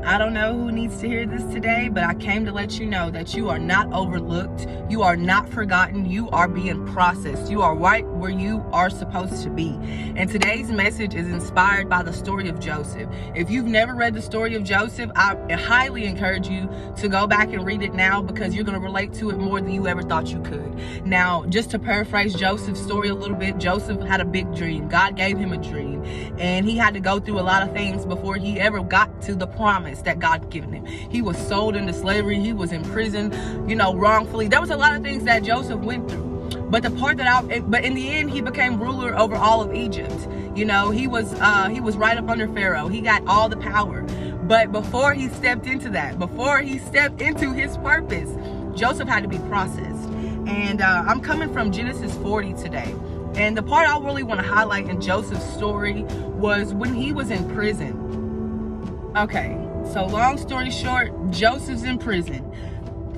I don't know who needs to hear this today, but I came to let you know that you are not overlooked. You are not forgotten. You are being processed. You are right where you are supposed to be. And today's message is inspired by the story of Joseph. If you've never read the story of Joseph, I highly encourage you to go back and read it now, because you're going to relate to it more than you ever thought you could. Now, just to paraphrase Joseph's story a little bit, Joseph had a big dream. God gave him a dream, and he had to go through a lot of things before he ever got to the promise that God given him. He was sold into slavery. He was in prison, wrongfully. There was a lot of things that Joseph went through. But the part but in the end, he became ruler over all of Egypt. He was right up under Pharaoh. He got all the power. But before he stepped into that, before he stepped into his purpose, Joseph had to be processed. And I'm coming from Genesis 40 today. And the part I really want to highlight in Joseph's story was when he was in prison. Okay, so long story short, Joseph's in prison.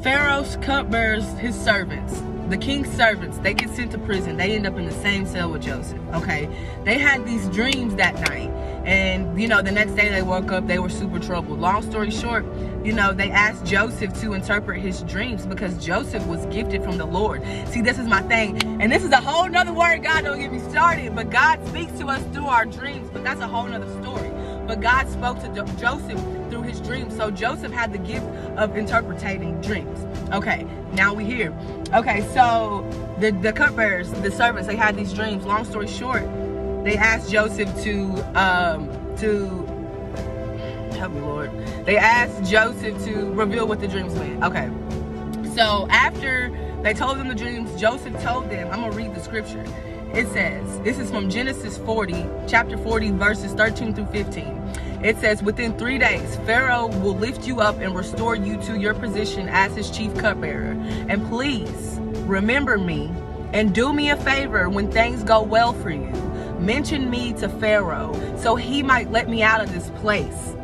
Pharaoh's cupbearers, his servants, the king's servants, they get sent to prison. They end up in the same cell with Joseph, okay? They had these dreams that night. And, the next day they woke up, they were super troubled. Long story short, they asked Joseph to interpret his dreams because Joseph was gifted from the Lord. See, this is my thing. And this is a whole nother word. God, don't get me started. But God speaks to us through our dreams. But that's a whole nother story. But God spoke to Joseph through his dreams. So Joseph had the gift of interpreting dreams. Okay, now we here. Okay, so the cupbearers, the servants, they had these dreams. Long story short, they asked Joseph to help me, Lord. They asked Joseph to reveal what the dreams meant. Okay, so after they told them the dreams, Joseph told them, I'm gonna read the scripture. It says, this is from Genesis 40, chapter 40, verses 13 through 15. It says, within 3 days, Pharaoh will lift you up and restore you to your position as his chief cupbearer. And please remember me and do me a favor when things go well for you. Mention me to Pharaoh so he might let me out of this place.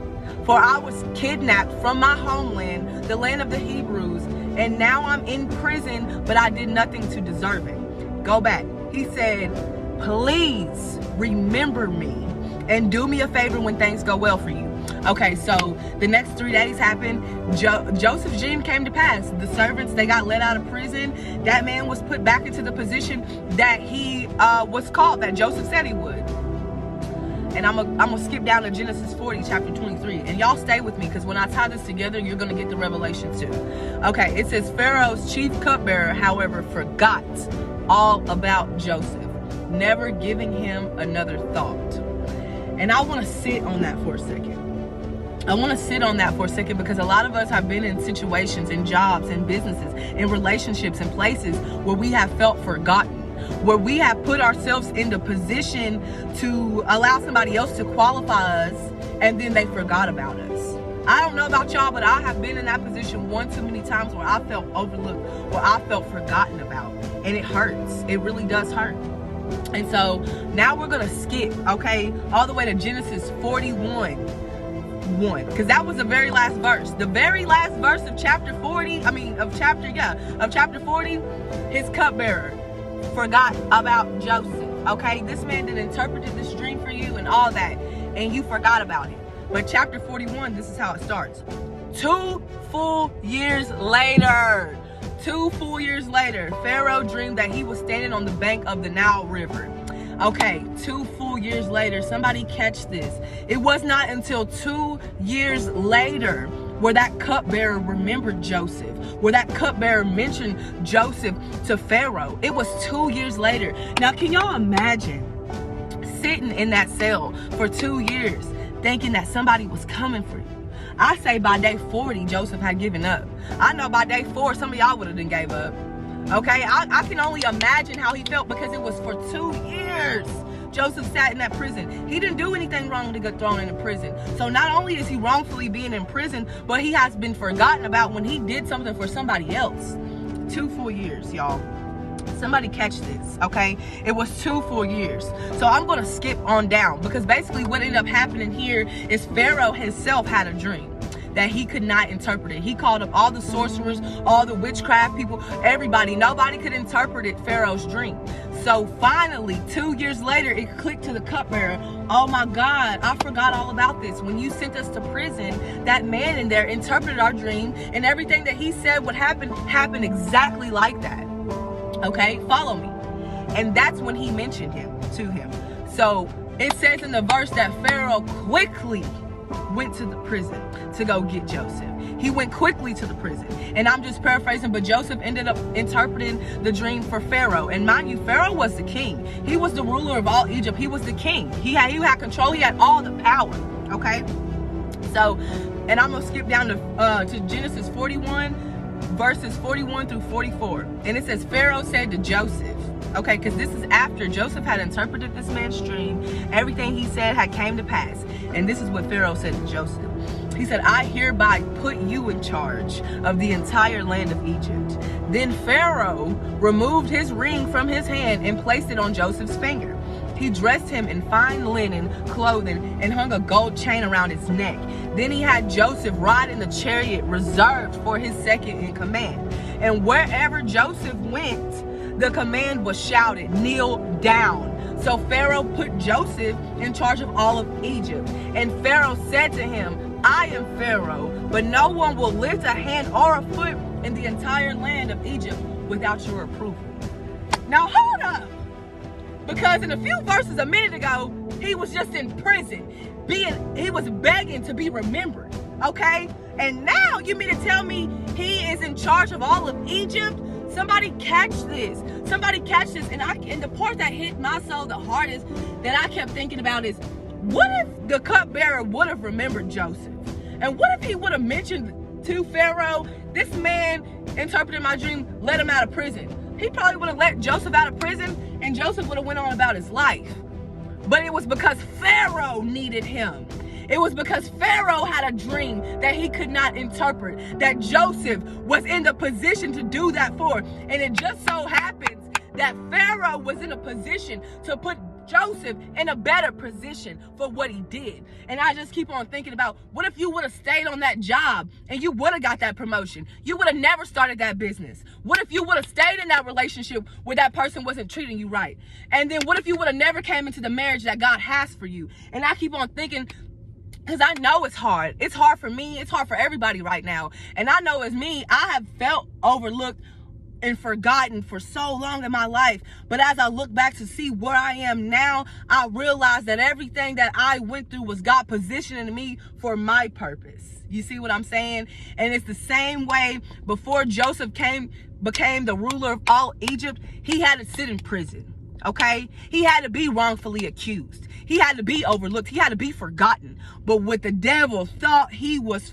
For I was kidnapped from my homeland, the land of the Hebrews, and now I'm in prison, but I did nothing to deserve it. Go back. He said, please remember me and do me a favor when things go well for you. Okay, so the next 3 days happened. Joseph's dream came to pass. The servants, they got let out of prison. That man was put back into the position that he was called, that Joseph said he would. And I'm gonna skip down to Genesis 40, chapter 23. And y'all stay with me, because when I tie this together, you're gonna get the revelation too. Okay, it says, Pharaoh's chief cupbearer, however, forgot all about Joseph, never giving him another thought. And I want to sit on that for a second. Because a lot of us have been in situations, in jobs, in businesses, in relationships, in places where we have felt forgotten, where we have put ourselves into position to allow somebody else to qualify us, and then they forgot about us. I don't know about y'all, but I have been in that position one too many times where I felt overlooked, where I felt forgotten about, and it hurts. It really does hurt. And so now we're gonna skip, okay, all the way to Genesis 41, because that was the very last verse. The very last verse of chapter 40, of chapter 40, his cupbearer forgot about Joseph, okay? This man did interpreted this dream for you and all that, and you forgot about it. But chapter 41, this is how it starts. 2 full years later, Pharaoh dreamed that he was standing on the bank of the Nile River. Okay, 2 full years later, somebody catch this. It was not until 2 years later where that cupbearer remembered Joseph, where that cupbearer mentioned Joseph to Pharaoh. It was 2 years later. Now, can y'all imagine sitting in that cell for 2 years thinking that somebody was coming for you? I say by day 40, Joseph had given up. I know by day 4, some of y'all would have done gave up. Okay, I can only imagine how he felt, because it was for 2 years Joseph sat in that prison. He didn't do anything wrong to get thrown into prison. So not only is he wrongfully being in prison, but he has been forgotten about when he did something for somebody else. 2 full years, y'all. Somebody catch this, okay? It was 2 full years. So I'm gonna skip on down, because basically what ended up happening here is Pharaoh himself had a dream that he could not interpret it. He called up all the sorcerers, all the witchcraft people, everybody. Nobody could interpret it, Pharaoh's dream. So finally, 2 years later, it clicked to the cupbearer. Oh my God, I forgot all about this. When you sent us to prison, that man in there interpreted our dream, and everything that he said would happen happened exactly like that. Okay, follow me. And that's when he mentioned him to him. So it says in the verse that Pharaoh quickly went to the prison to go get Joseph. He went quickly to the prison. And I'm just paraphrasing, but Joseph ended up interpreting the dream for Pharaoh. And mind you, Pharaoh was the king. He was the ruler of all Egypt. He was the king. He had control. He had all the power. Okay? So, and I'm going to skip down to Genesis 41, verses 41 through 44. And it says, Pharaoh said to Joseph, okay, because this is after Joseph had interpreted this man's dream. Everything he said had came to pass. And this is what Pharaoh said to Joseph. He said, I hereby put you in charge of the entire land of Egypt. Then Pharaoh removed his ring from his hand and placed it on Joseph's finger. He dressed him in fine linen clothing and hung a gold chain around his neck. Then he had Joseph ride in the chariot reserved for his second in command. And wherever Joseph went, the command was shouted, kneel down. So Pharaoh put Joseph in charge of all of Egypt. And Pharaoh said to him, I am Pharaoh, but no one will lift a hand or a foot in the entire land of Egypt without your approval. Now hold up. Because in a few verses a minute ago, he was just in prison. He was begging to be remembered. Okay? And now you mean to tell me he is in charge of all of Egypt? Somebody catch this. Somebody catch this. And the part that hit my soul the hardest that I kept thinking about is, what if the cupbearer would have remembered Joseph? And what if he would have mentioned to Pharaoh, this man interpreted my dream, let him out of prison? He probably would have let Joseph out of prison, and Joseph would have went on about his life. But it was because Pharaoh needed him. It was because Pharaoh had a dream that he could not interpret, that Joseph was in the position to do that for. And it just so happens that Pharaoh was in a position to put Joseph in a better position for what he did. And I just keep on thinking about, what if you would have stayed on that job and you would have got that promotion? You would have never started that business. What if you would have stayed in that relationship where that person wasn't treating you right? And then what if you would have never came into the marriage that God has for you? And I keep on thinking, because I know it's hard. It's hard for me. It's hard for everybody right now. And I know as me, I have felt overlooked and forgotten for so long in my life. But as I look back to see where I am now, I realize that everything that I went through was God positioning me for my purpose. You see what I'm saying? And it's the same way before Joseph became the ruler of all Egypt, he had to sit in prison. Okay? He had to be wrongfully accused. He had to be overlooked. He had to be forgotten. But what the devil thought he was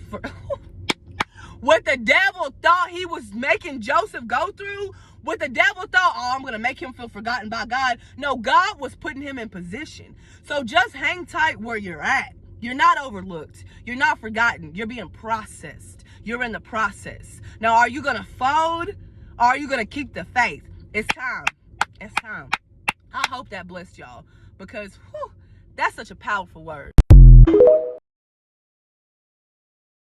what the devil thought he was making Joseph go through, what the devil thought, oh, I'm going to make him feel forgotten by God. No, God was putting him in position. So just hang tight where you're at. You're not overlooked. You're not forgotten. You're being processed. You're in the process. Now, are you going to fold, or are you going to keep the faith? It's time. It's time. I hope that blessed y'all, because that's such a powerful word.